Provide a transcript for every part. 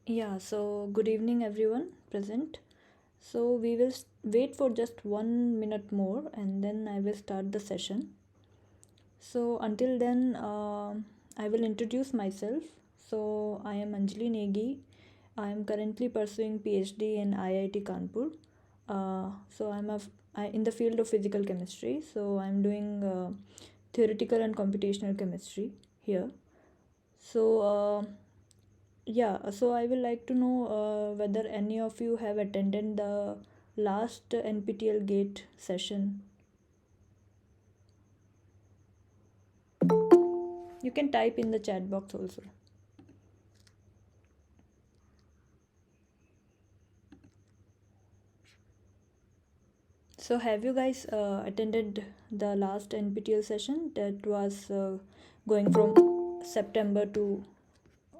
Yeah, so good evening, everyone present. So we will wait for just 1 minute more and then I will start the session. So until then, I will introduce myself. So I am Anjali Negi. I am currently pursuing PhD in IIT Kanpur. So in the field of physical chemistry. So I'm doing theoretical and computational chemistry here. So yeah, so I will like to know whether any of you have attended the last NPTEL GATE session. You can type in the chat box also. So have you guys attended the last NPTEL session that was going from September to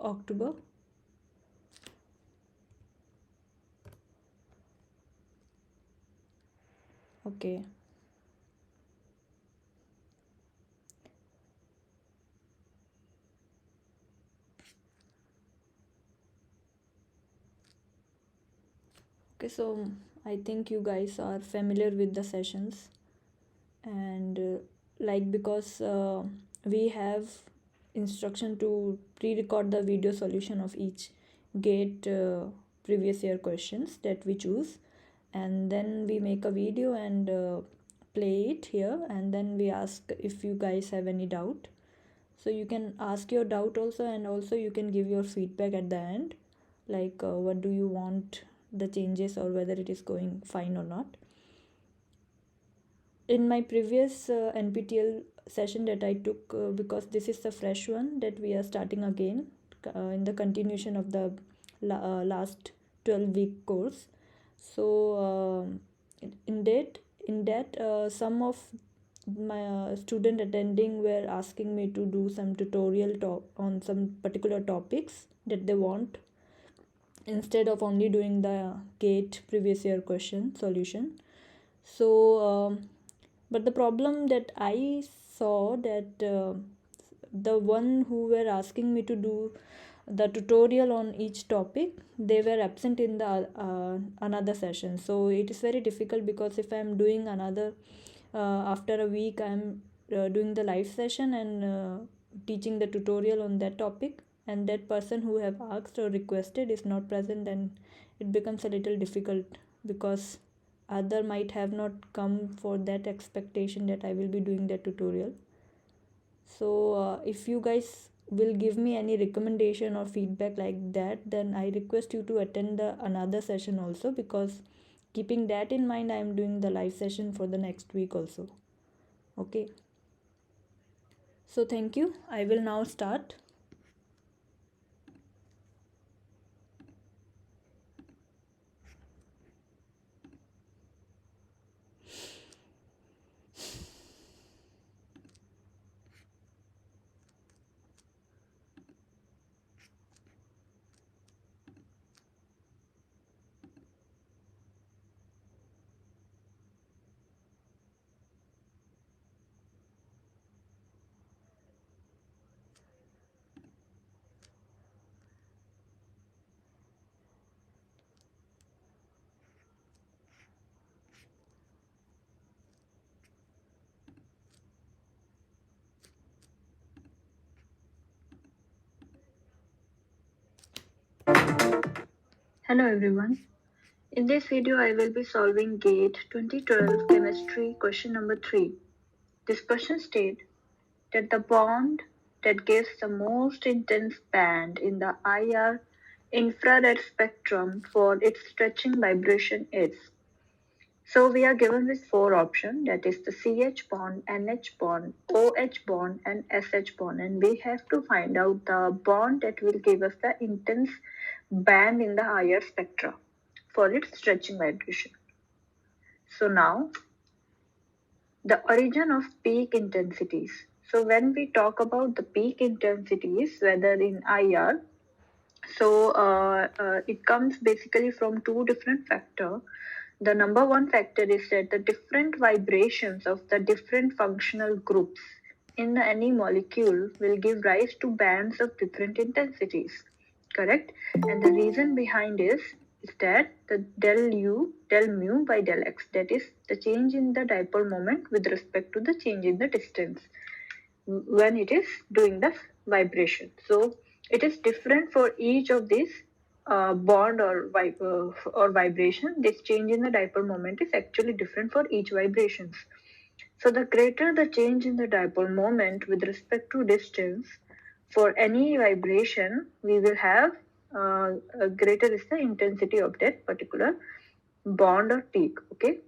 October? Okay. Okay, so I think you guys are familiar with the sessions and like because we have instruction to pre-record the video solution of each gate previous year questions that we choose, and then we make a video and play it here, and then we ask if you guys have any doubt. So you can ask your doubt also, and also you can give your feedback at the end, like what do you want the changes or whether it is going fine or not. In my previous NPTEL session that I took, because this is the fresh one that we are starting again in the continuation of the last 12-week course. So in that some of my student attending were asking me to do some tutorial on some particular topics that they want, instead of only doing the GATE previous year question solution. So but the problem that I saw that the one who were asking me to do the tutorial on each topic, they were absent in the another session. So it is very difficult, because if I'm doing another after a week, I'm doing the live session and teaching the tutorial on that topic, and that person who have asked or requested is not present, then it becomes a little difficult, because other might have not come for that expectation that I will be doing that tutorial. So if you guys will give me any recommendation or feedback like that, then I request you to attend the another session also, because keeping that in mind, I am doing the live session for the next week also. Okay, so thank you. I will now start. Hello everyone. In this video I will be solving GATE 2012 Chemistry question number 3. This question states that the bond that gives the most intense band in the IR infrared spectrum for its stretching vibration is. So we are given with 4 options, that is the CH bond, NH bond, OH bond and SH bond, and we have to find out the bond that will give us the intense band in the IR spectra for its stretching vibration. So now the origin of peak intensities. So when we talk about the peak intensities, whether in IR, so it comes basically from two different factors. The number one factor is that the different vibrations of the different functional groups in any molecule will give rise to bands of different intensities. correct? And the reason behind is that the del mu by del x, that is the change in the dipole moment with respect to the change in the distance when it is doing the vibration. So it is different for each of these bond or vibration. This change in the dipole moment is actually different for each vibrations. So the greater the change in the dipole moment with respect to distance, for any vibration, we will have greater is the intensity of that particular bond or peak. Okay.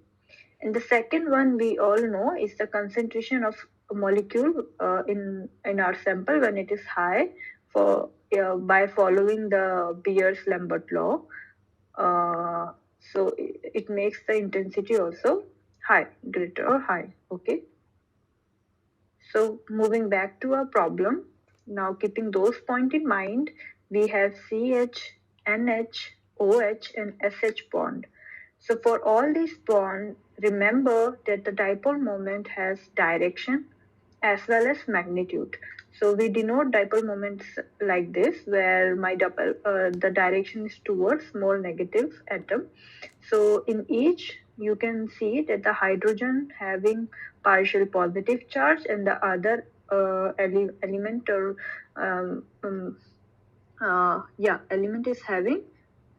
And the second one we all know is the concentration of a molecule in our sample when it is high for by following the Beer's-Lambert law. So it makes the intensity also high, greater or high. Okay. So moving back to our problem, now keeping those points in mind, we have CH, NH, OH and SH bond. So for all these bonds, remember that the dipole moment has direction as well as magnitude. So we denote dipole moments like this, where the direction is towards more negative atom. So in each, you can see that the hydrogen having partial positive charge and the other element or element is having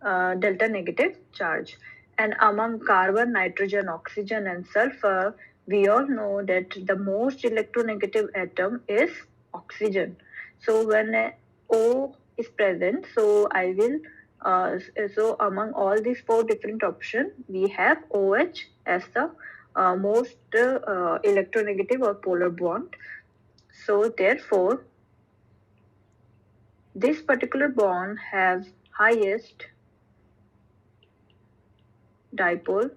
delta negative charge. And among carbon, nitrogen, oxygen and sulfur, we all know that the most electronegative atom is oxygen. So when O is present, so I will so among all these four different options, we have OH as the most electronegative or polar bond. So therefore, this particular bond has highest dipole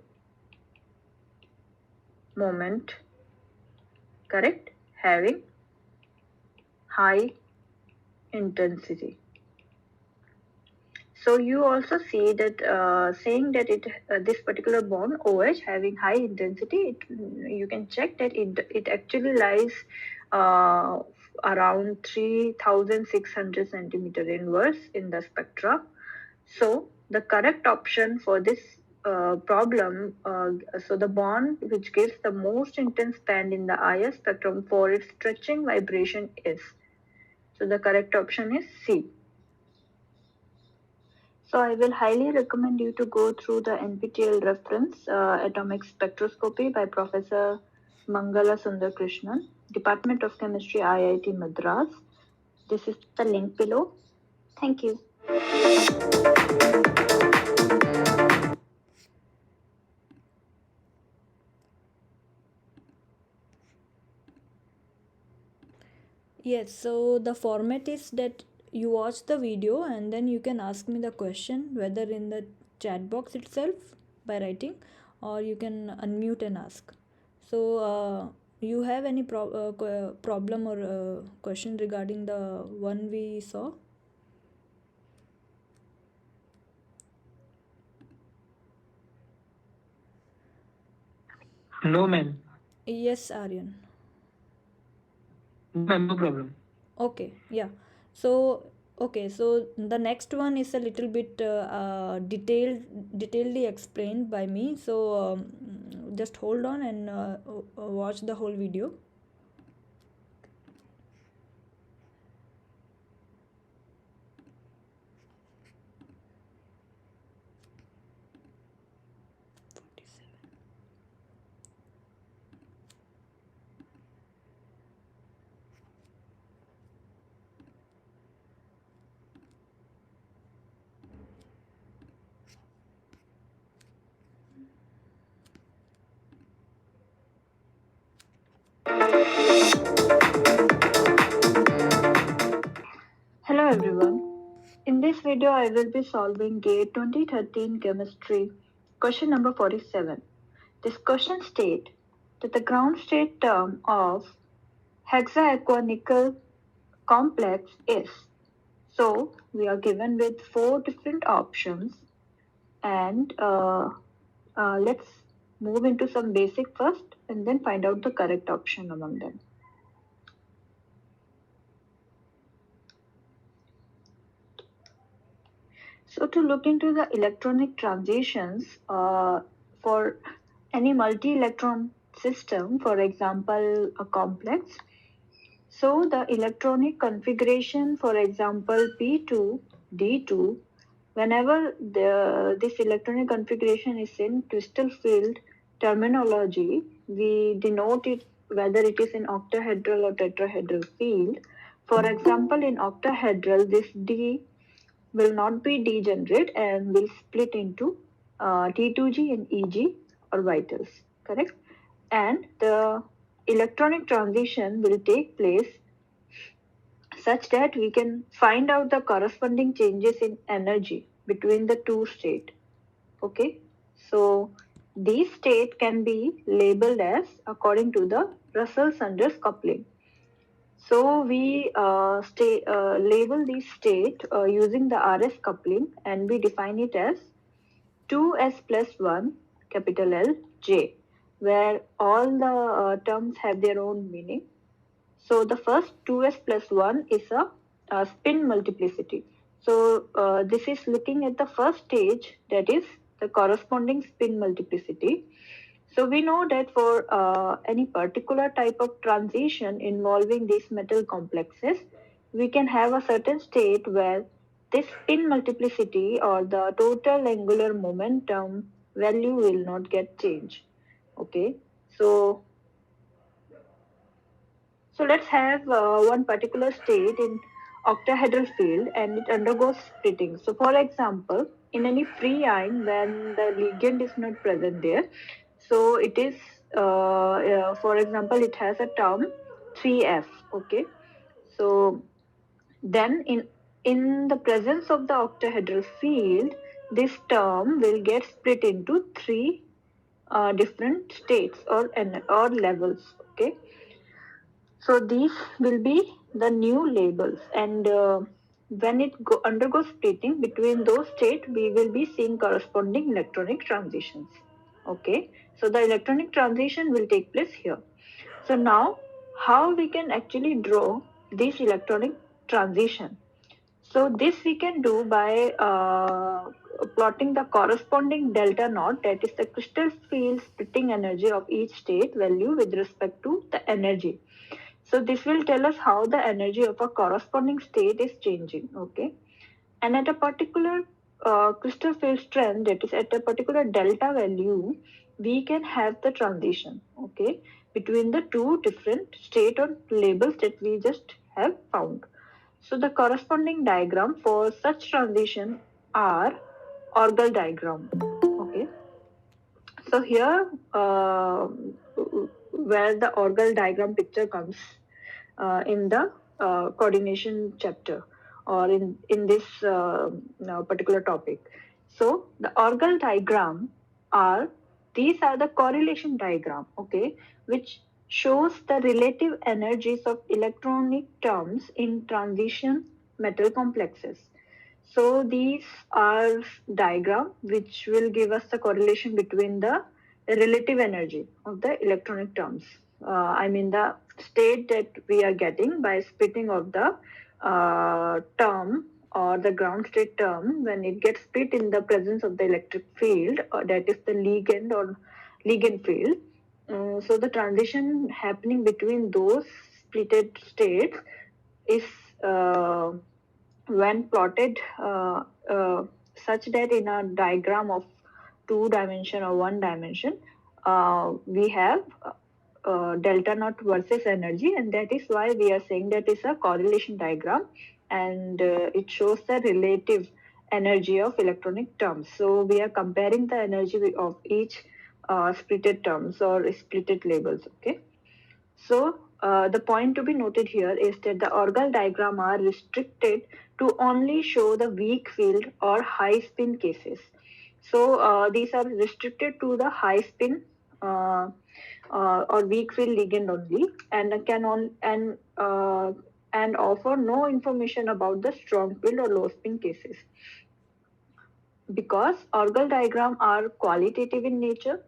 moment, correct, having high intensity. So you also see that saying that this particular bond OH having high intensity, you can check that it actually lies around 3600 centimeter inverse in the spectra. So the correct option for this problem, so the bond which gives the most intense band in the IR spectrum for its stretching vibration is. So the correct option is C. So I will highly recommend you to go through the NPTEL reference, Atomic Spectroscopy by Professor Mangala Sundar Krishnan, Department of Chemistry, IIT Madras. This is the link below. Thank you. Yes, so the format is that you watch the video and then you can ask me the question, whether in the chat box itself by writing, or you can unmute and ask. So you have any problem or question regarding the one we saw? No, ma'am. Yes, Aryan. Ma'am, no problem. Okay, yeah. So okay, so the next one is a little bit detailedly explained by me. So just hold on and watch the whole video. Hello everyone. In this video, I will be solving GATE 2013 Chemistry, question number 47. This question states that the ground state term of hexaquanickel complex is. So we are given with four different options, and let's move into some basic first and then find out the correct option among them. So to look into the electronic transitions for any multi-electron system, for example, a complex. So the electronic configuration, for example, P2, D2, whenever this electronic configuration is in crystal field terminology, we denote it whether it is in octahedral or tetrahedral field. For example, in octahedral, this D will not be degenerate and will split into T2G and EG orbitals, correct? And the electronic transition will take place such that we can find out the corresponding changes in energy between the two states. Okay, so these state can be labeled as according to the Russell-Sanders coupling. So we label this state using the RS coupling, and we define it as 2s plus 1 capital L J, where all the terms have their own meaning. So the first 2s plus 1 is a spin multiplicity. So this is looking at the first stage, that is the corresponding spin multiplicity. So we know that for any particular type of transition involving these metal complexes, we can have a certain state where this spin multiplicity or the total angular momentum value will not get changed. Okay, so let's have one particular state in octahedral field and it undergoes splitting. So for example, in any free ion when the ligand is not present there, so it is, for example, it has a term 3F. Okay, so then in the presence of the octahedral field, this term will get split into three different states or levels. Okay, so these will be the new labels, and when it undergoes splitting between those states, we will be seeing corresponding electronic transitions. Okay, so the electronic transition will take place here. So now, how we can actually draw this electronic transition? So this we can do by plotting the corresponding delta naught, that is the crystal field splitting energy of each state value with respect to the energy. So this will tell us how the energy of a corresponding state is changing. Okay, and at a particular crystal field strength, that is at a particular delta value, we can have the transition. Okay, between the two different state or labels that we just have found. So the corresponding diagram for such transition are orbital diagram. Okay, so here where the orbital diagram picture comes in the coordination chapter or in this particular topic. So the orbital diagram are, these are the correlation diagram, okay, which shows the relative energies of electronic terms in transition metal complexes. So these are diagram which will give us the correlation between the relative energy of the electronic terms. I mean the state that we are getting by splitting of the term or the ground state term when it gets split in the presence of the electric field, that is the ligand or ligand field. So the transition happening between those splitted states is when plotted such that in a diagram of 2 dimension or 1 dimension, we have delta naught versus energy, and that is why we are saying that is a correlation diagram, and it shows the relative energy of electronic terms. So we are comparing the energy of each splitted terms or splitted labels. Okay, so the point to be noted here is that the orbital diagram are restricted to only show the weak field or high spin cases. So these are restricted to the high spin or weak field ligand only, and and offer no information about the strong field or low spin cases. Because orbital diagram are qualitative in nature,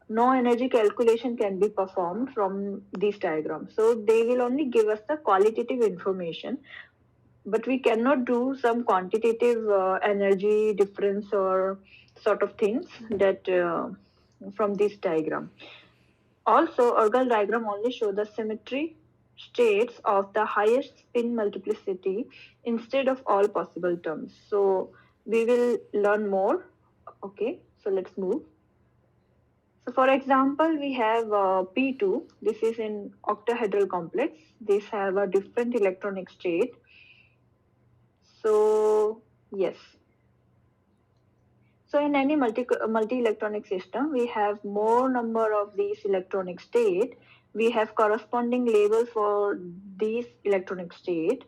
no energy calculation can be performed from these diagrams. So they will only give us the qualitative information but we cannot do some quantitative energy difference or sort of things that from this diagram. Also, orbital diagram only show the symmetry states of the highest spin multiplicity instead of all possible terms. So we will learn more. Okay, so let's move. So for example, we have P2. This is in octahedral complex. These have a different electronic state. So yes. So in any multi-electronic system, we have more number of these electronic state. We have corresponding labels for these electronic state.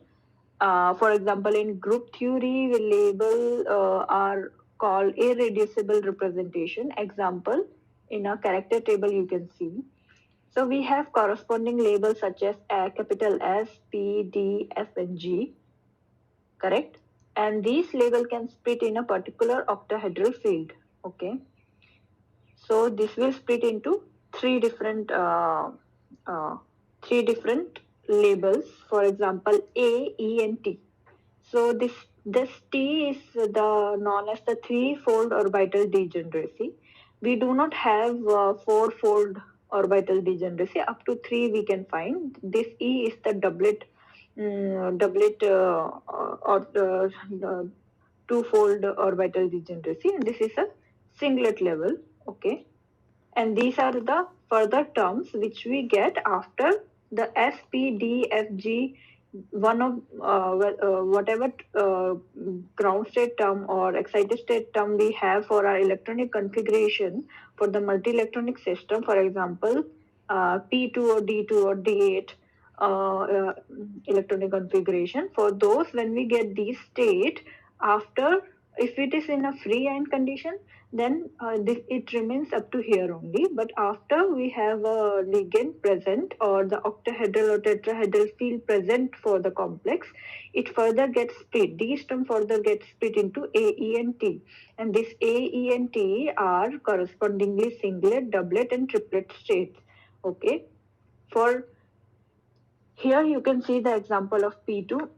For example, in group theory, we label are called irreducible representation. Example, in a character table you can see. So we have corresponding labels such as capital S, P, D, F, and G, correct? And these label can split in a particular octahedral field. Okay, so this will split into three different uh, three different labels. For example, A, E, and T. So this T is the known as the three-fold orbital degeneracy. We do not have four-fold orbital degeneracy. Up to three we can find. This E is the doublet or two-fold orbital degeneracy, and this is a singlet level. Okay, and these are the further terms which we get after the S, P, D, F, G, one of whatever ground state term or excited state term we have for our electronic configuration for the multi-electronic system. For example, P2 or D2 or D8 electronic configuration. For those, when we get these state after, if it is in a free ion condition, then it remains up to here only. But after we have a ligand present or the octahedral or tetrahedral field present for the complex, it further gets split. These terms further get split into A, E, and T. And this A, E, and T are correspondingly singlet, doublet, and triplet states. Okay. For here you can see the example of P2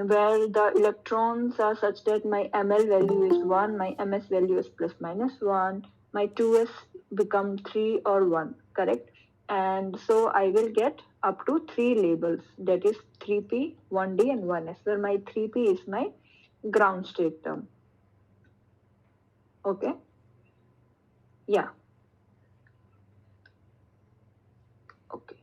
where the electrons are such that my ml value is 1, my ms value is plus minus 1, my 2s become 3 or 1, correct? And so I will get up to 3 labels, that is 3p, 1d and 1s, where my 3p is my ground state term. Okay? Yeah. Okay.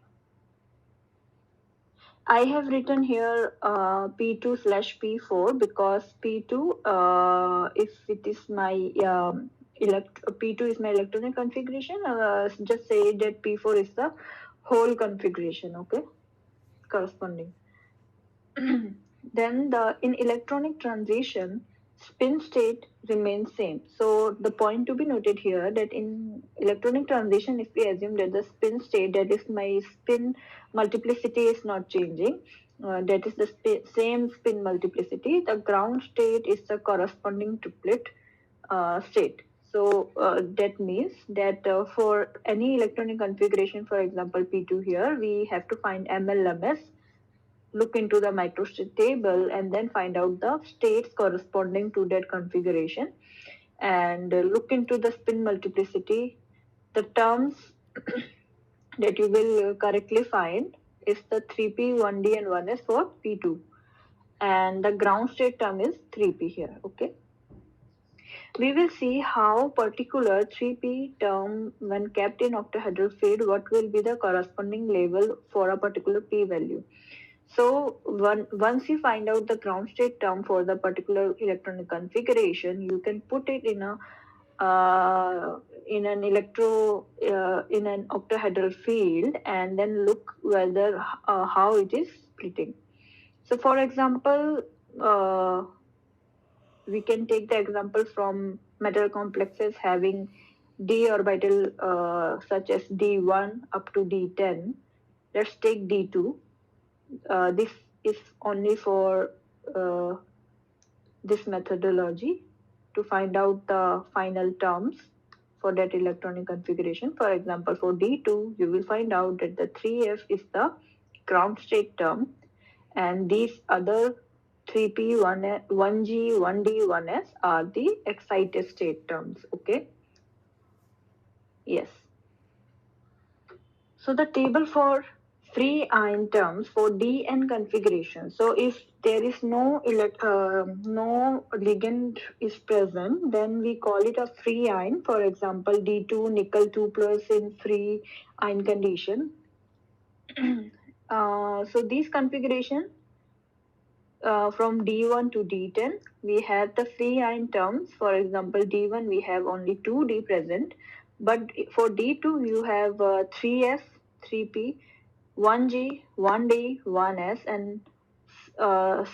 I have written here P2 slash P4 because P2, if it is my P2 is my electronic configuration, just say that P4 is the whole configuration, okay, corresponding. Then in electronic transition, spin state remains same. So the point to be noted here that in electronic transition, if we assume that the spin state, that is my spin multiplicity is not changing, that is the same spin multiplicity, the ground state is the corresponding triplet state. So that means that for any electronic configuration, for example P2 here, we have to find MLMS, look into the microstate table, and then find out the states corresponding to that configuration, and look into the spin multiplicity. The terms that you will correctly find is the 3p, 1d and 1s for P2, and the ground state term is 3p here. Okay, we will see how particular 3p term, when kept in octahedral field, what will be the corresponding label for a particular p value. So once you find out the ground state term for the particular electronic configuration, you can put it in a in an in an octahedral field, and then look whether how it is splitting. So for example, we can take the example from metal complexes having d orbital such as d1 up to d10. Let's take d2. This is only for this methodology to find out the final terms for that electronic configuration. For example, for D2, you will find out that the 3F is the ground state term, and these other 3p, 1g, 1d, 1s are the excited state terms. Okay. Yes. So the table for free ion terms for DN configuration. So if there is no ligand is present, then we call it a free ion. For example, D2 nickel 2 plus in free ion condition. So these configuration from D1 to D10, we have the free ion terms. For example, D1 we have only 2D present, but for D2 you have 3S, 3P, 1G, 1D, 1S, and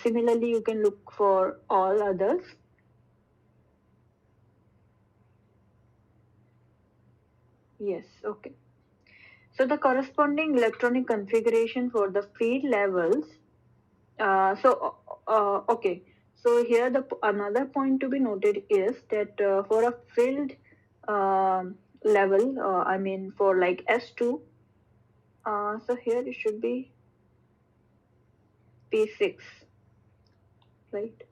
similarly you can look for all others. Yes, okay. So the corresponding electronic configuration for the field levels. Okay. So here the another point to be noted is that for a field level, I mean for like S2, so here it should be P6, right?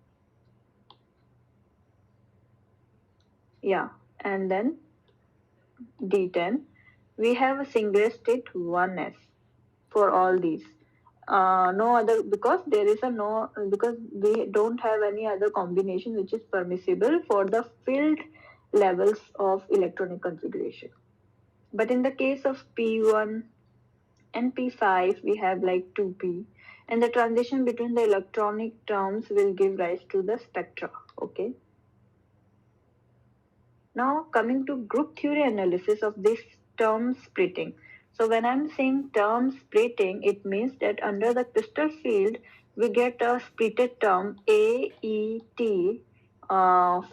Yeah, and then D10, we have a single state 1s for all these. No other, because there is a no, because we don't have any other combination which is permissible for the filled levels of electronic configuration. But in the case of P1 and P5, we have like 2P, and the transition between the electronic terms will give rise to the spectra. Okay. Now coming to group theory analysis of this term splitting. So when I'm saying term splitting, it means that under the crystal field, we get a splitted term AET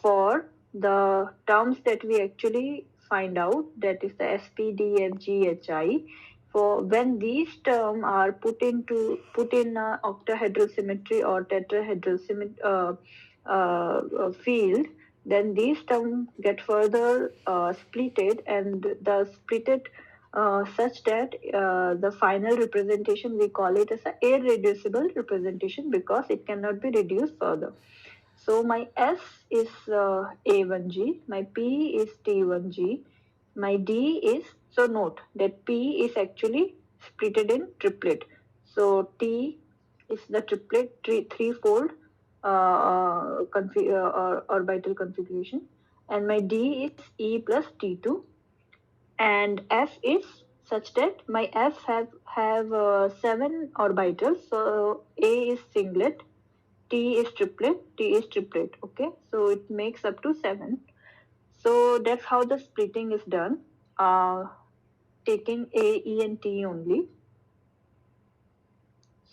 for the terms that we actually find out, that is the SPDFGHI. For when these terms are put in octahedral symmetry or tetrahedral field, then these terms get further splitted, and the splitted such that the final representation, we call it as an irreducible representation because it cannot be reduced further. So my S is A1G, my P is T1G, my D is, so note that P is actually splitted in triplet. So T is the triplet, threefold orbital configuration, and my D is E plus T2, and F is such that my F have 7 orbitals. So A is singlet, T is triplet, T is triplet. Okay, so it makes up to 7. So that's how the splitting is done, taking A, E, and T only.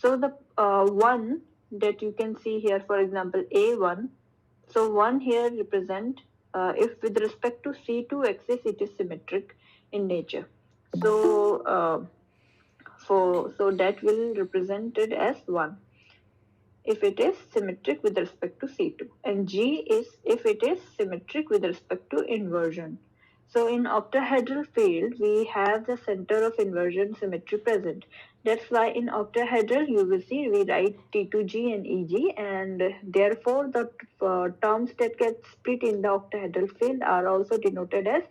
So the one that you can see here, for example, A1. So 1 here represent, if with respect to C2 axis, it is symmetric in nature. So so that will represent it as 1 if it is symmetric with respect to C2, and G is if it is symmetric with respect to inversion. So in octahedral field, we have the center of inversion symmetry present. That's why in octahedral, you will see we write T2G and EG, and therefore the terms that get split in the octahedral field are also denoted as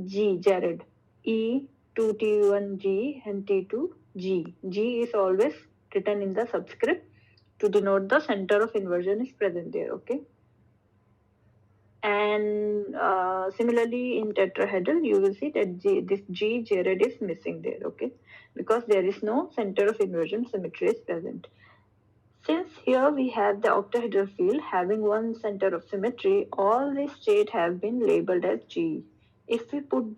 G, Jared. E, 2T1G and T2G. G is always written in the subscript to denote the center of inversion is present there. Okay. And similarly in tetrahedral, you will see that this G, Jared is missing there. Okay, because there is no center of inversion symmetry is present. Since here we have the octahedral field having one center of symmetry, all these states have been labeled as G. If we put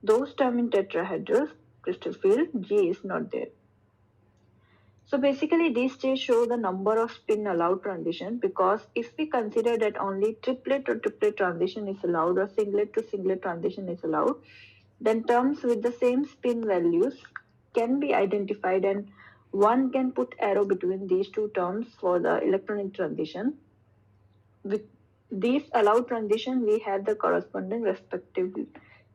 those terms in tetrahedral crystal field, G is not there. So basically these states show the number of spin allowed transition, because if we consider that only triplet or triplet transition is allowed or singlet to singlet transition is allowed, then terms with the same spin values can be identified, and one can put arrow between these two terms for the electronic transition. With these allowed transition, we have the corresponding respective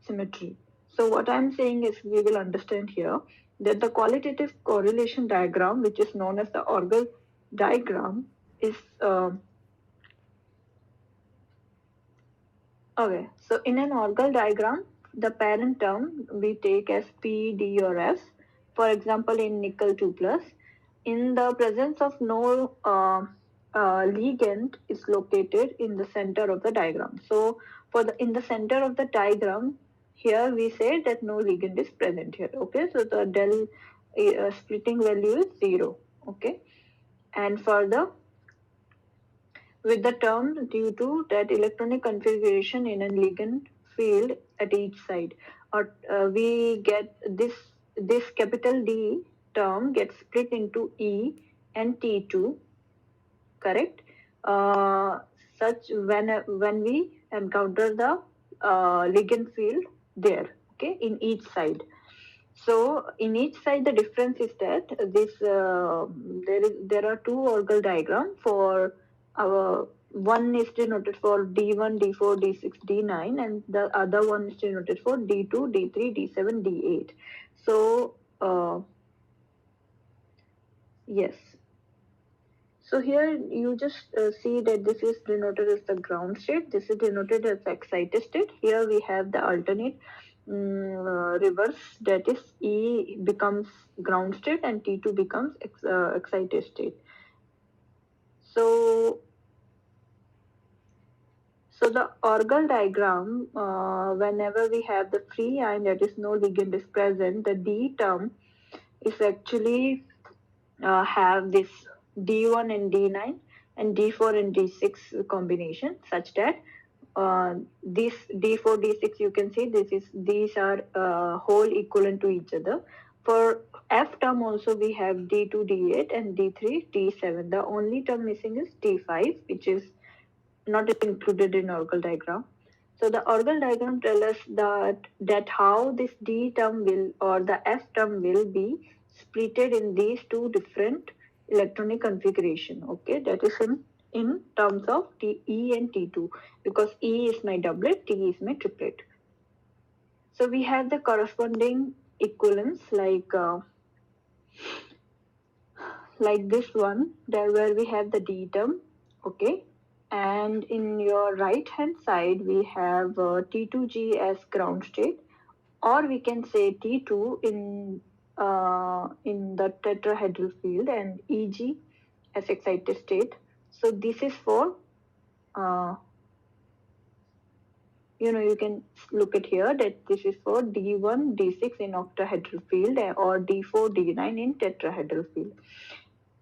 symmetry. So what I'm saying is, we will understand here that the qualitative correlation diagram, which is known as the Orgel diagram, is okay. So in an organelle diagram, the parent term we take as P, D, or S. For example, in nickel 2 plus, in the presence of no ligand is located in the center of the diagram. So for the in the center of the diagram, here we say that no ligand is present here. Okay, so the del splitting value is 0. Okay, and further with the term due to that electronic configuration in a ligand field at each side, or we get this capital D term gets split into E and T2, correct? uh, Such when we encounter the ligand field there, okay, in each side. So in each side, the difference is that there are two organelle diagram for our one is denoted for D1, D4, D6, D9, and the other one is denoted for D2, D3, D7, D8. So yes. So here you just see that this is denoted as the ground state. This is denoted as excited state. Here we have the alternate reverse, that is E becomes ground state and T2 becomes excited state. So the organelle diagram, whenever we have the free ion, that is no ligand is present, the D term is actually have this D1 and D9 and D4 and D6 combination, such that this D4, D6, you can see these are whole equivalent to each other. For F term also we have D2, D8 and D3, D7. The only term missing is D5, which is not included in organelle diagram. So the organelle diagram tells us that how this D term will or the F term will be splitted in these two different electronic configuration. Okay, that is in terms of E and T2, because E is my doublet, T is my triplet. So we have the corresponding equivalence like this one, there where we have the D term. Okay, and in your right hand side we have T2G as ground state, or we can say T2 in the tetrahedral field and EG as excited state. So this is for you can look at here that this is for D1, D6 in octahedral field or D4, D9 in tetrahedral field.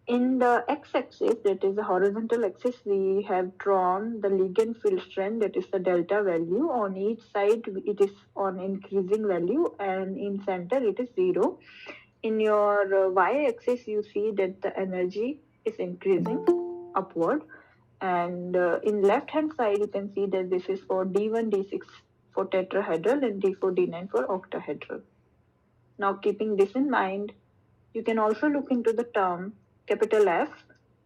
In the x-axis, that is the horizontal axis, we have drawn the ligand field strength, that is the delta value. On each side, it is on increasing value, and in center, it is 0. In your y-axis, you see that the energy is increasing upward. And in left-hand side, you can see that this is for D1, D6 for tetrahedral and D4, D9 for octahedral. Now, keeping this in mind, you can also look into the term capital F.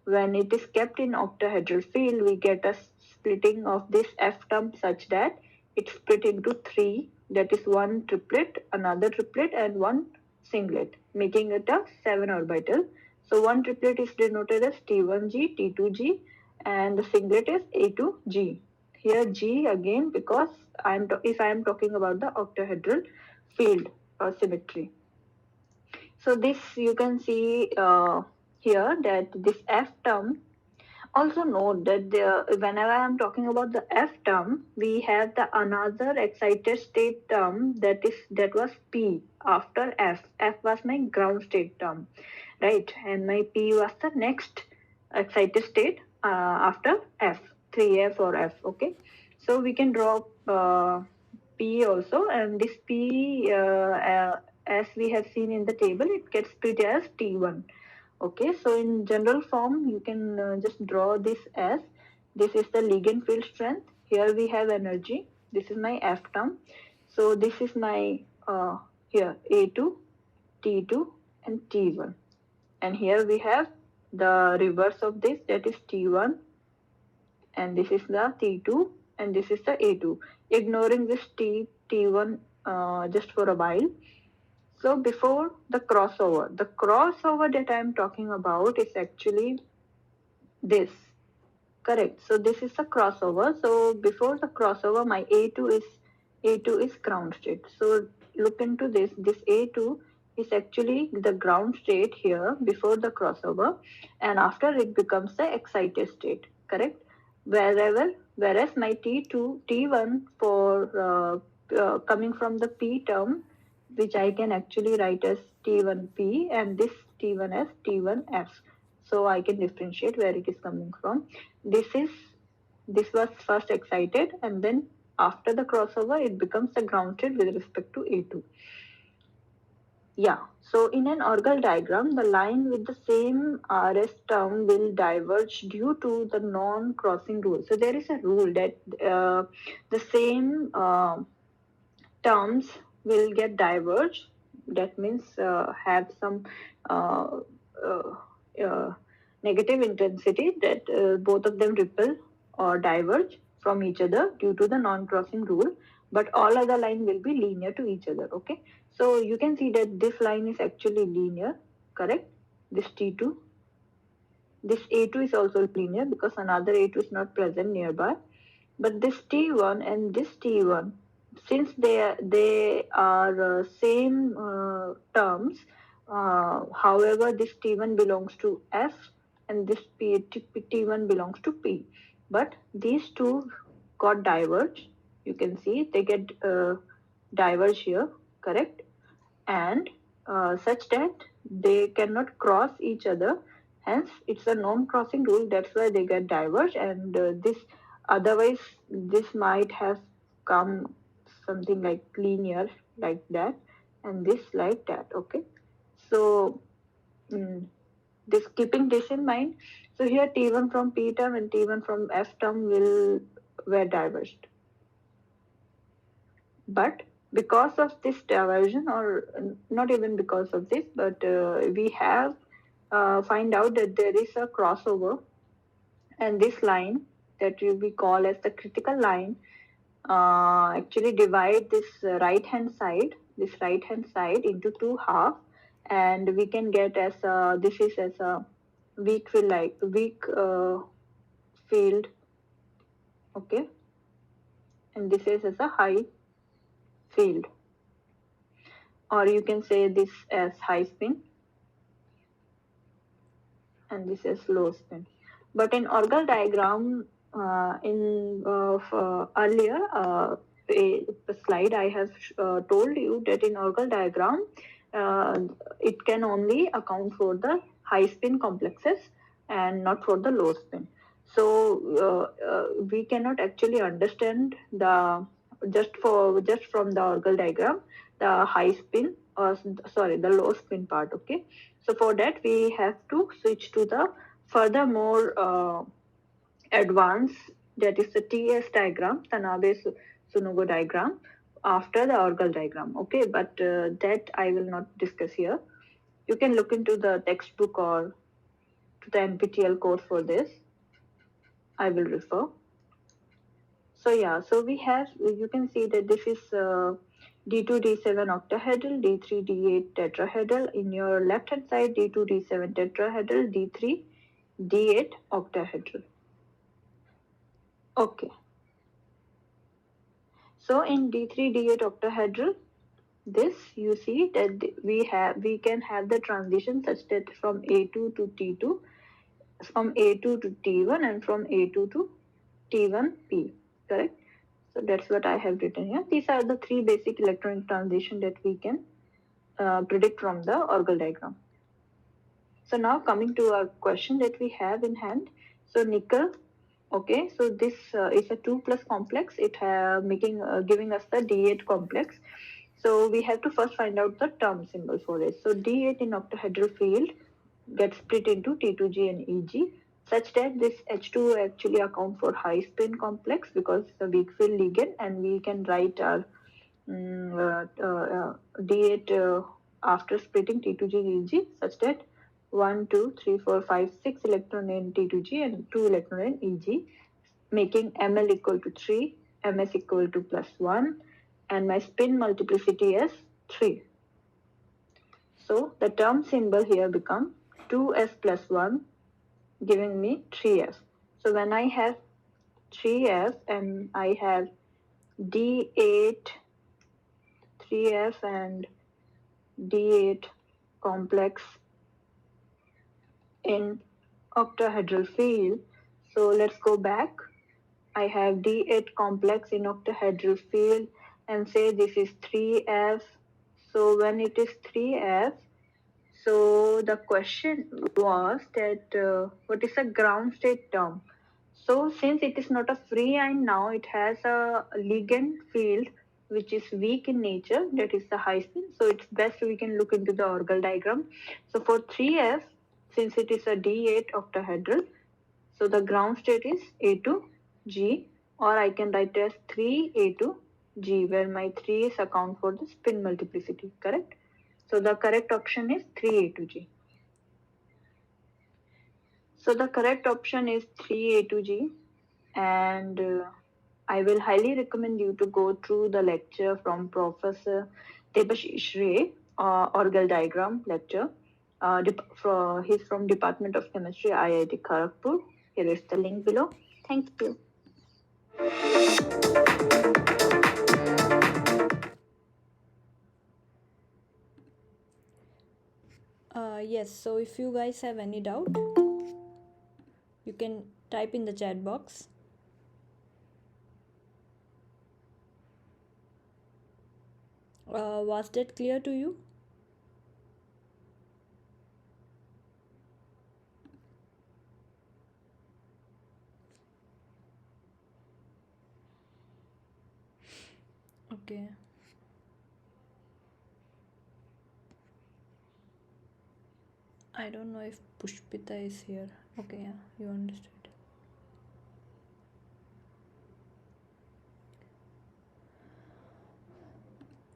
When it is kept in octahedral field, we get a splitting of this F term such that it's split into 3, that is one triplet, another triplet, and one singlet, making it a 7 orbital. So one triplet is denoted as T1G, T2G, and the singlet is A2G. Here G again, because if I am talking about the octahedral field or symmetry. So this you can see here that this F term. Also note that whenever I am talking about the F term, we have the another excited state term that was P after F. F was my ground state term, right? And my P was the next excited state after F, 3F or F. Okay, so we can draw P also, and this P as we have seen in the table, it gets split as T1. Okay, so in general form, you can just draw this as, this is the ligand field strength. Here we have energy. This is my F term. So this is my here A2, T2 and T1. And here we have the reverse of this, that is T1, and this is the T2 and this is the A2. Ignoring this T1 just for a while. So before the crossover that I am talking about is actually this. Correct. So this is a crossover. So before the crossover, my A2 is ground state. So look into this. This A2 is actually the ground state here before the crossover, and after it becomes the excited state. Correct. Whereas my T2 T1 for coming from the P term, which I can actually write as T1P, and this T1 as T1F. So I can differentiate where it is coming from. This was first excited, and then after the crossover it becomes the ground state with respect to A2. Yeah, so in an orgal diagram, the line with the same RS term will diverge due to the non-crossing rule. So there is a rule that the same terms will get diverged. That means have some uh, uh, uh, negative intensity, that both of them ripple or diverge from each other due to the non-crossing rule, but all other line will be linear to each other. Okay, so you can see that this line is actually linear. Correct. This T2, this A2 is also linear because another A2 is not present nearby. But this T1 and this T1, since they are same terms, however, this T1 belongs to F and this T1 belongs to P. But these two got diverged. You can see they get diverged here, correct? And such that they cannot cross each other. Hence, it's a non-crossing rule. That's why they get diverged. And this otherwise, this might have come something like linear like that, and this like that. Okay, so this keeping this in mind. So here T1 from P term and T1 from F term will were diverged. But because of this diversion, or not even because of this, but we have find out that there is a crossover, and this line that we call as the critical line actually divide this right hand side into two half, and we can get as this is as a weak field. Okay, and this is as a high field, or you can say this as high spin and this is low spin. But in orgal diagram, earlier a slide, I have told you that in orgal diagram, uh, it can only account for the high spin complexes and not for the low spin. So we cannot actually understand the just from the orgal diagram the high spin, or sorry, the low spin part. Okay, so for that we have to switch to the furthermore advanced, that is the TS diagram, Tanabe Sunogo diagram, after the orgal diagram. Okay, but that I will not discuss here. You can look into the textbook or to the NPTEL course for this. I will refer. So yeah, so we have, you can see that this is D2, D7 octahedral, D3, D8 tetrahedral. In your left hand side, D2, D7 tetrahedral, D3, D8 octahedral. Okay. So in D3, D8 octahedral, this you see that we can have the transition such that from A2 to T2, from A2 to T1, and from A2 to T1P. Correct? So that's what I have written here. These are the three basic electronic transition that we can predict from the orgal diagram. So now coming to our question that we have in hand. So nickel, okay, so this is a 2+ complex. It giving us the D8 complex. So we have to first find out the term symbol for it. So D8 in octahedral field gets split into T2G and EG, such that this H2 actually account for high spin complex because it's a weak field ligand, and we can write our D8 after splitting T2G EG such that 1, 2, 3, 4, 5, 6 electron in T2G and 2 electron in EG, making ML equal to 3, MS equal to +1, and my spin multiplicity is 3. So the term symbol here becomes 2s plus 1 giving me 3f. So when I have 3f and I have D8, 3f and D8 complex in octahedral field. So let's go back. I have D8 complex in octahedral field and say this is 3f. So when it is 3f, so the question was that what is a ground state term? So since it is not a free ion now, it has a ligand field which is weak in nature, that is the high spin. So it's best we can look into the orbital diagram. So for 3f, since it is a D8 octahedral, so the ground state is A2G, or I can write as 3A2G, where my 3 is account for the spin multiplicity, correct? So the correct option is 3A2G. So the correct option is 3A2G, and I will highly recommend you to go through the lecture from Professor Debashish Ray, organ diagram lecture. He's from Department of Chemistry, IIT Kharagpur. Here is the link below. Thank you. Yes, so if you guys have any doubt, you can type in the chat box. Was that clear to you? Okay. I don't know if Pushpita is here. Okay, yeah, you understood.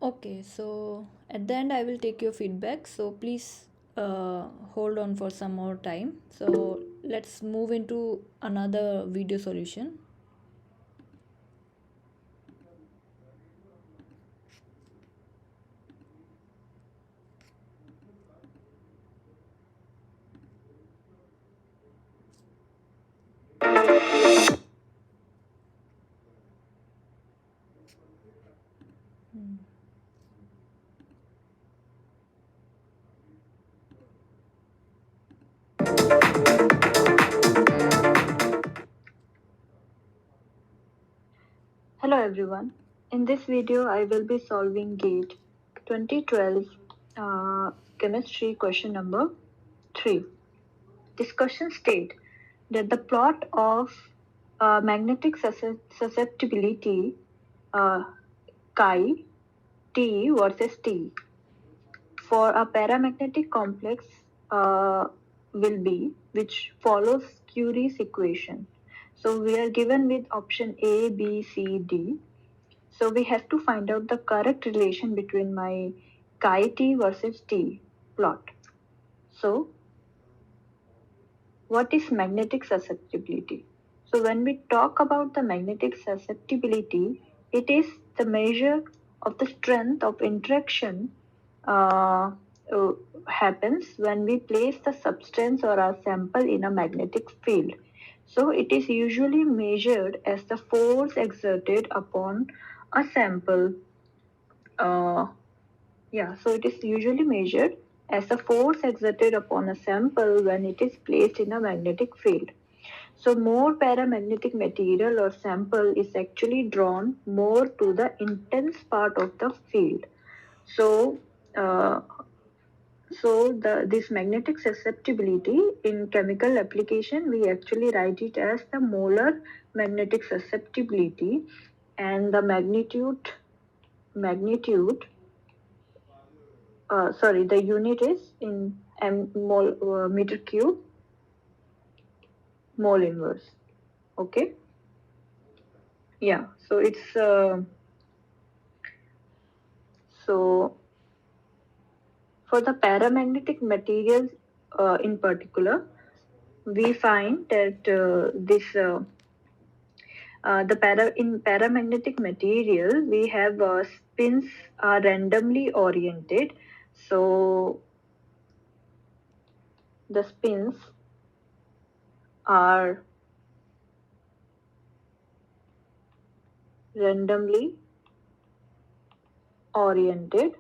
Okay, so at the end I will take your feedback. So please hold on for some more time. So let's move into another video solution. Hello everyone. In this video, I will be solving GATE 2012 chemistry question number 3. This question states that the plot of magnetic susceptibility chi T versus T for a paramagnetic complex will be, which follows Curie's equation. So we are given with option A, B, C, D. So we have to find out the correct relation between my chi T versus T plot. So what is magnetic susceptibility? So when we talk about the magnetic susceptibility, it is the measure of the strength of interaction uh, happens when we place the substance or a sample in a magnetic field. So it is usually measured as the force exerted upon a sample. So it is usually measured as a force exerted upon a sample when it is placed in a magnetic field. So more paramagnetic material or sample is actually drawn more to the intense part of the field. So, this magnetic susceptibility in chemical application, we actually write it as the molar magnetic susceptibility, and the magnitude the unit is in meter cube mole inverse. Okay. Yeah. So it's so for the paramagnetic materials in particular, we find that in paramagnetic material we have spins are randomly oriented. So the spins are randomly oriented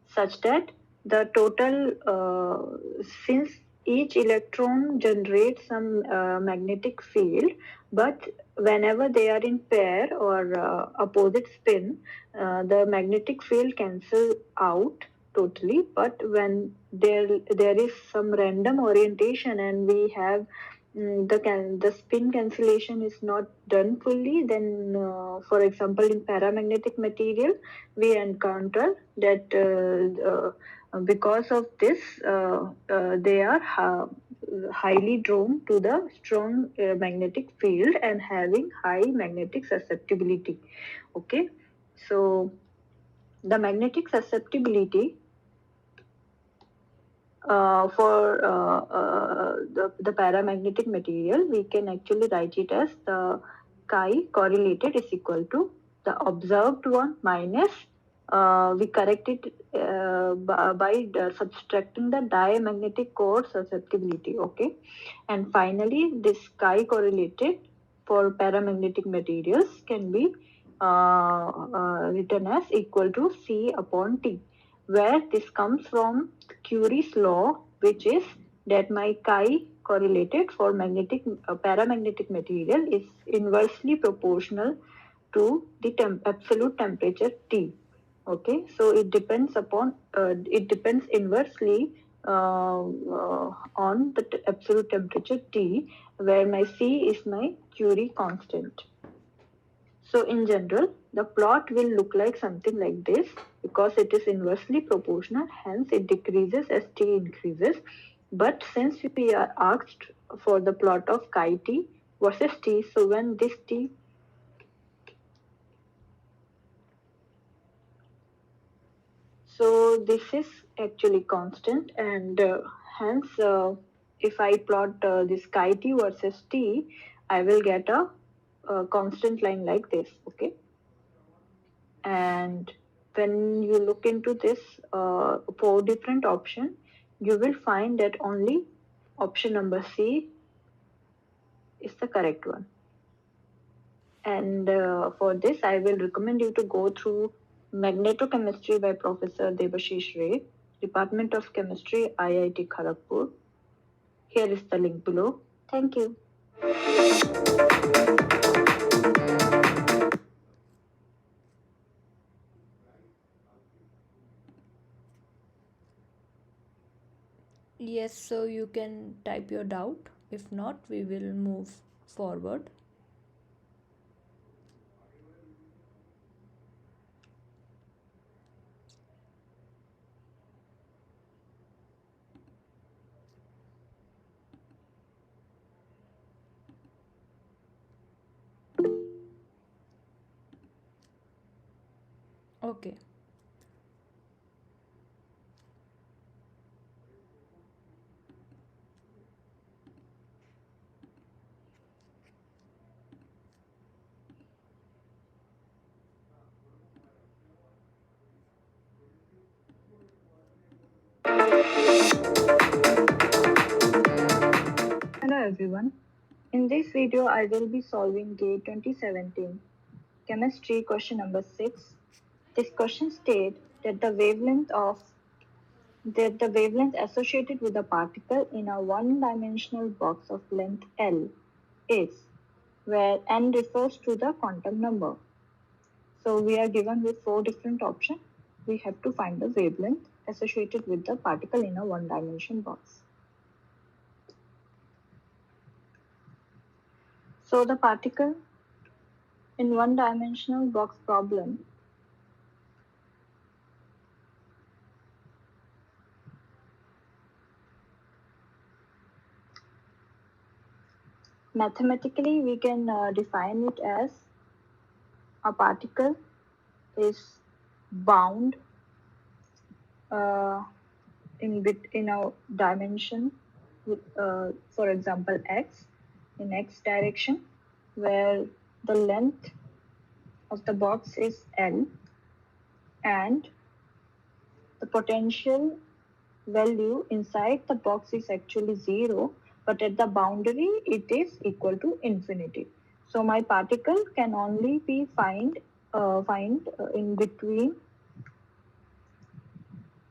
such that the total, since each electron generates some magnetic field, but whenever they are in pair or opposite spin, the magnetic field cancel out totally. But when there is some random orientation and we have the spin cancellation is not done fully, then for example in paramagnetic material we encounter that because of this they are highly drawn to the strong magnetic field and having high magnetic susceptibility. Okay, so the magnetic susceptibility for the paramagnetic material, we can actually write it as the chi correlated is equal to the observed one minus, we correct it by subtracting the diamagnetic core susceptibility. Okay, and finally this chi correlated for paramagnetic materials can be written as equal to C upon T, where this comes from Curie's law, which is that my chi correlated for magnetic paramagnetic material is inversely proportional to the absolute temperature T. Okay, so it depends upon it depends inversely on the absolute temperature T, where my C is my Curie constant. So in general, the plot will look like something like this because it is inversely proportional, hence it decreases as T increases. But since we are asked for the plot of chi T versus T, so when this T, so this is actually constant, and hence if I plot this chi T versus T, I will get a constant line like this. Okay, and when you look into this four different option, you will find that only option number C is the correct one. And for this, I will recommend you to go through Magnetochemistry by Professor Debashish Ray, Department of Chemistry, IIT Kharagpur. Here is the link below. Thank you. Yes, so you can type your doubt. If not, we will move forward. Okay. Hello everyone. In this video, I will be solving GATE 2017 Chemistry question number 6. This question states that the wavelength associated with a particle in a one-dimensional box of length L is, where n refers to the quantum number. So we are given with four different options. We have to find the wavelength associated with the particle in a one-dimension box. So the particle in one-dimensional box problem, mathematically we can define it as a particle is bound in a dimension with, for example, x, in x direction, where the length of the box is L and the potential value inside the box is actually 0, but at the boundary it is equal to infinity. So my particle can only be find in between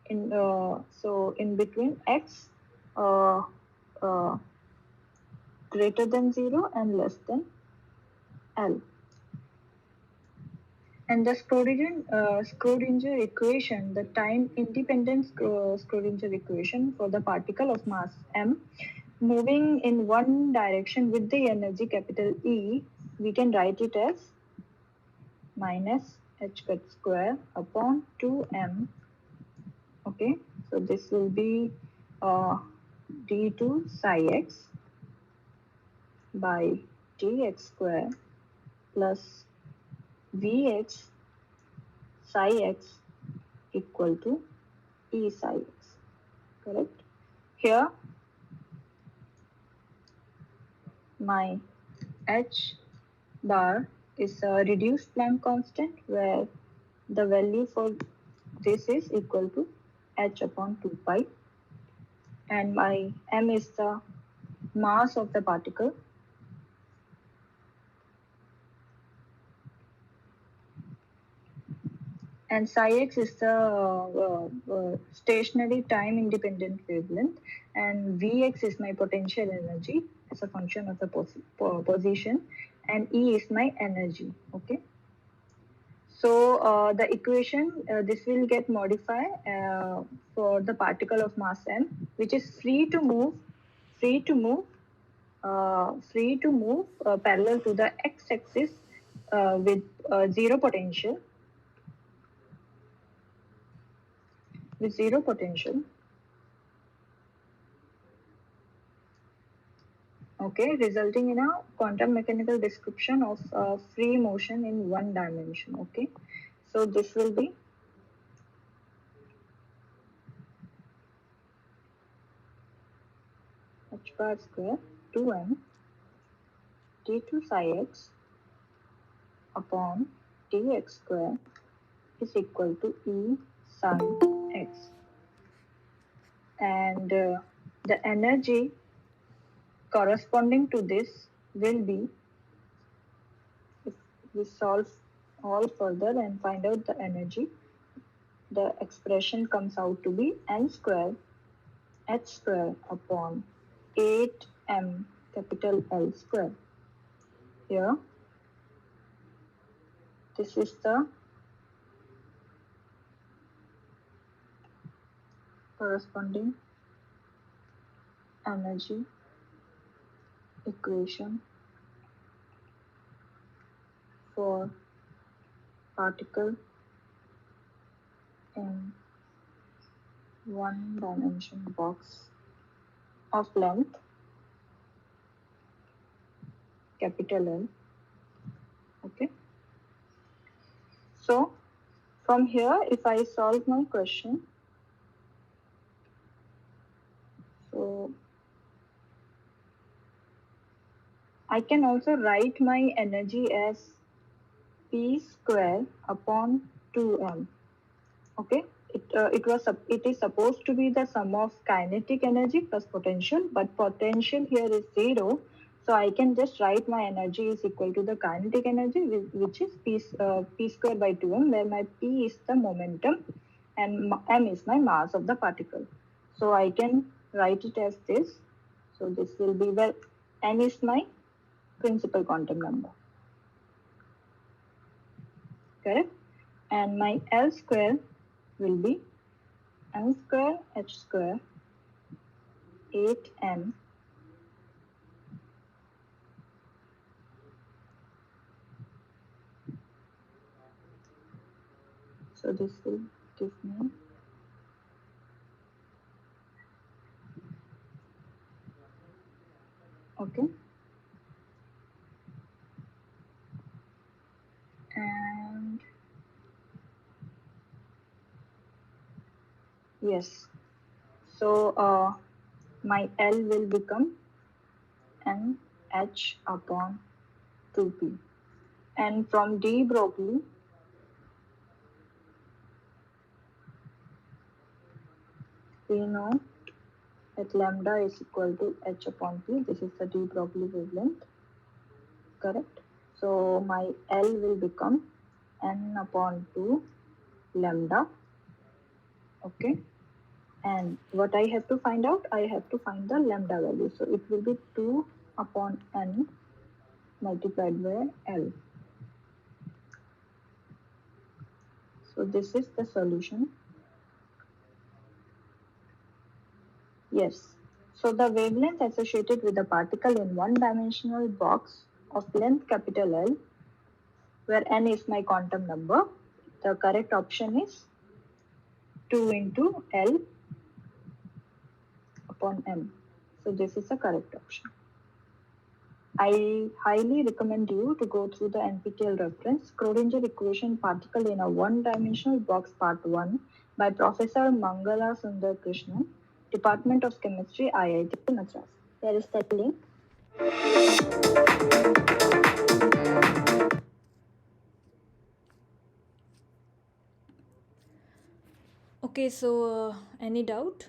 in between x uh, uh, greater than 0 and less than L. And the Schrodinger equation, the time-independent Schrodinger equation for the particle of mass m moving in one direction with the energy capital E, we can write it as minus h square upon 2m. Okay, so this will be d2 psi x by dx square plus Vx psi x equal to E psi x, correct? Here my h bar is a reduced Planck constant where the value for this is equal to h upon 2 pi, and my m is the mass of the particle, and psi x is the stationary time independent wavelength, and Vx is my potential energy as a function of the position, and E is my energy. Okay. So the equation, this will get modified for the particle of mass m, which is free to move parallel to the x-axis with zero potential. Okay, resulting in a quantum mechanical description of free motion in one dimension. Okay, so this will be h bar square 2m d2 psi x upon dx square is equal to E sin x, and the energy corresponding to this will be, if we solve all further and find out the energy, the expression comes out to be n square h square upon 8m capital L square. Here, this is the corresponding energy equation for particle in one dimension box of length capital L. Okay. So from here, if I solve my question, so I can also write my energy as P square upon 2m. Okay, it is supposed to be the sum of kinetic energy plus potential, but potential here is 0, so I can just write my energy is equal to the kinetic energy, which is p square by 2m, where my p is the momentum and m is my mass of the particle. So I can write it as this. So this will be where n is my principal quantum number, correct? And my L square will be m square h square 8m so this will give me okay, and yes, so my L will become m h upon 2p, and from de Broglie we know at lambda is equal to h upon p. This is the de Broglie wavelength, correct? So my L will become n upon 2 lambda, okay? And what I have to find out, I have to find the lambda value. So it will be 2 upon n multiplied by L. So this is the solution. Yes. So the wavelength associated with the particle in one-dimensional box of length capital L, where n is my quantum number, the correct option is 2 into L upon m. So this is the correct option. I highly recommend you to go through the NPTEL reference Schrodinger equation particle in a one-dimensional box part 1 by Professor Mangala Sundar Krishnan, Department of Chemistry, IIT Madras. There is the link. Okay, so any doubt?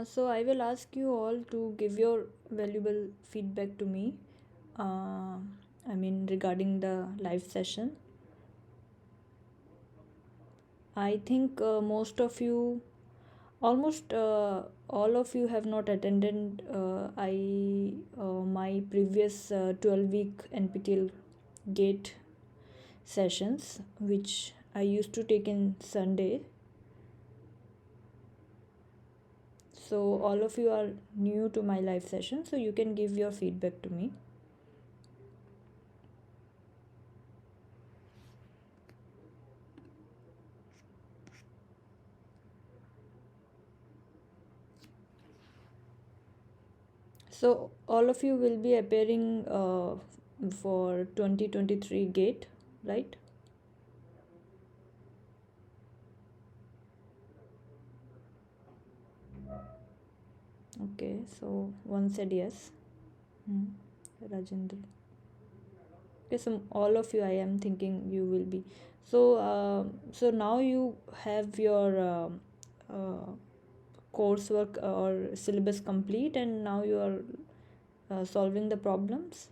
So I will ask you all to give your valuable feedback to me. Regarding the live session. I think almost all of you have not attended my previous 12-week NPTEL GATE sessions, which I used to take in Sunday. So all of you are new to my live session, so you can give your feedback to me. So all of you will be appearing for 2023 GATE, right? Okay, so one said yes. Rajendra. Okay, so all of you, I am thinking you will be. So now you have your coursework or syllabus complete, and now you are solving the problems.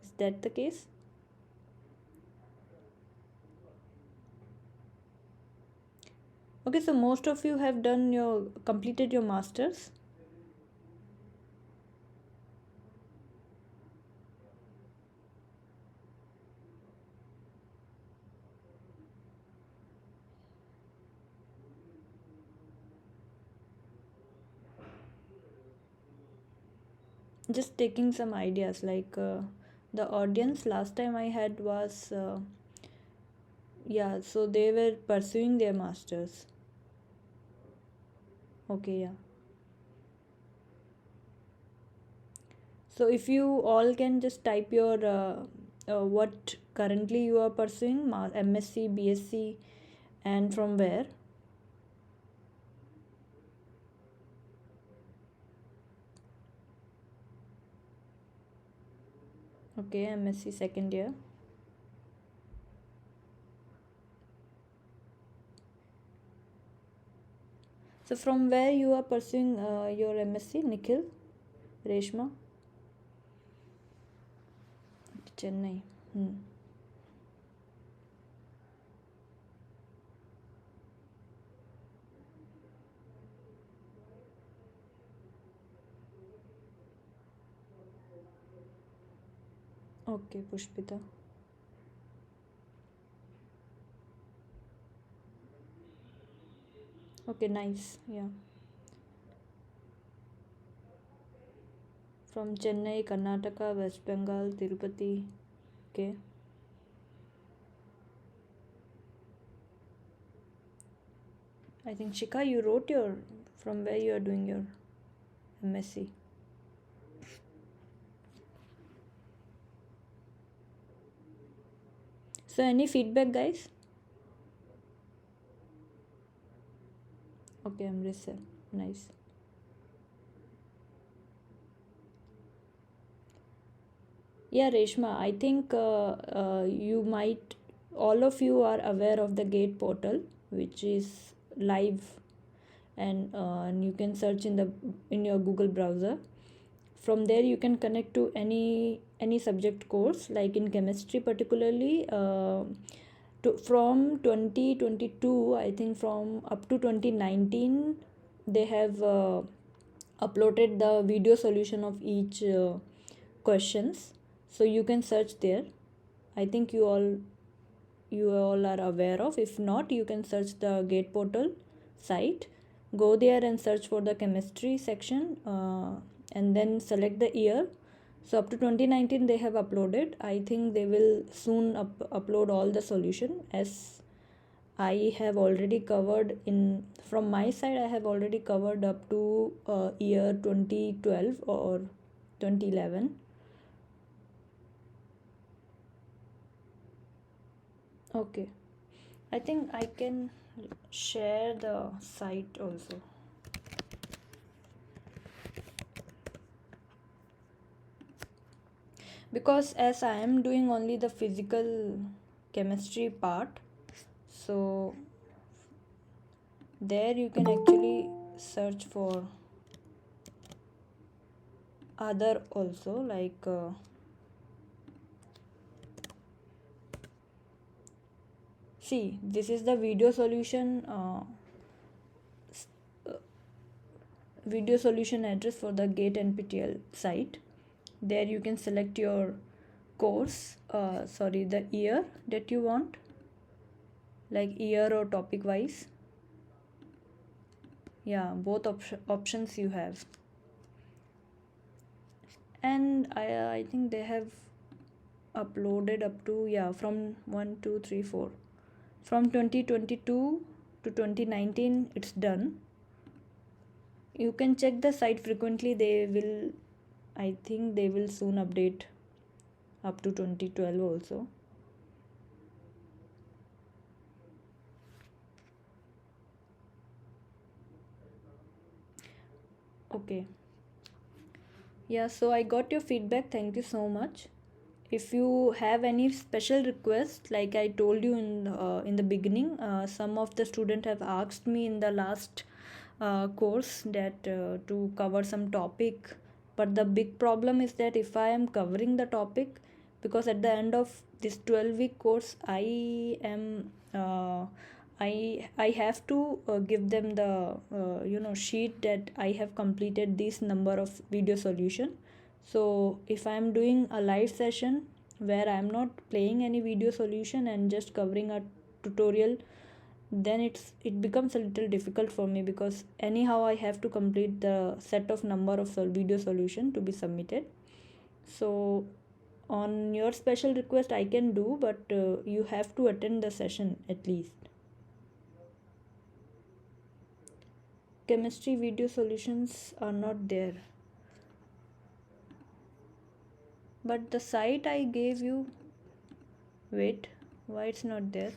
Is that the case? Okay, so most of you have completed your masters. Just taking some ideas, like the audience last time I had was yeah, so they were pursuing their masters. Okay, yeah. So if you all can just type your what currently you are pursuing, MSc, BSc, and from where. Okay, MSc second year. So from where you are pursuing your MSc, Nikhil, Reshma? Chennai. Okay, Pushpita. Okay, nice. Yeah. From Chennai, Karnataka, West Bengal, Tirupati. Okay. I think Shika, you wrote your from where you are doing your MSc. So any feedback, guys? Okay, Amritsar, nice. Yeah, Reshma, I think you might, all of you are aware of the Gate portal, which is live, and you can search in your Google browser. From there, you can connect to any subject course, like in chemistry, particularly. From 2022, I think from up to 2019, they have uploaded the video solution of each questions, so you can search there. I think you all are aware of. If not, you can search the Gate portal site, go there and search for the chemistry section, and then select the year. So up to 2019 they have uploaded. I think they will soon upload all the solution, as I have already covered in from my side. I have already covered up to year 2012 or 2011. Okay, I think I can share the site also, because as I am doing only the physical chemistry part, so there you can actually search for other also, like see, this is the video solution address for the Gate NPTEL site. There you can select your course, the year that you want, like year or topic wise. Yeah, both options you have. And I think they have uploaded up to, yeah, from 1 2 3 4, from 2022 to 2019 it's done. You can check the site frequently. I think they will soon update up to 2012 also. Okay, yeah, so I got your feedback, thank you so much. If you have any special request, like I told you in the beginning, some of the students have asked me in the last course that to cover some topic, but the big problem is that if I am covering the topic, because at the end of this 12-week course I have to give them the sheet that I have completed this number of video solution. So if I am doing a live session where I am not playing any video solution and just covering a tutorial, then it becomes a little difficult for me, because anyhow I have to complete the set of number of video solution to be submitted. So on your special request I can do, but you have to attend the session at least. Chemistry video solutions are not there, but the site I gave you, wait, why it's not there?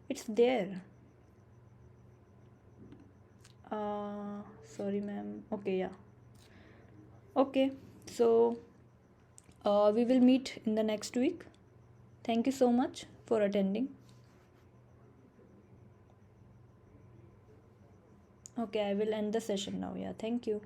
It's there. Sorry ma'am. Okay, yeah. Okay, so we will meet in the next week. Thank you so much for attending. Okay, I will end the session now. Yeah, thank you.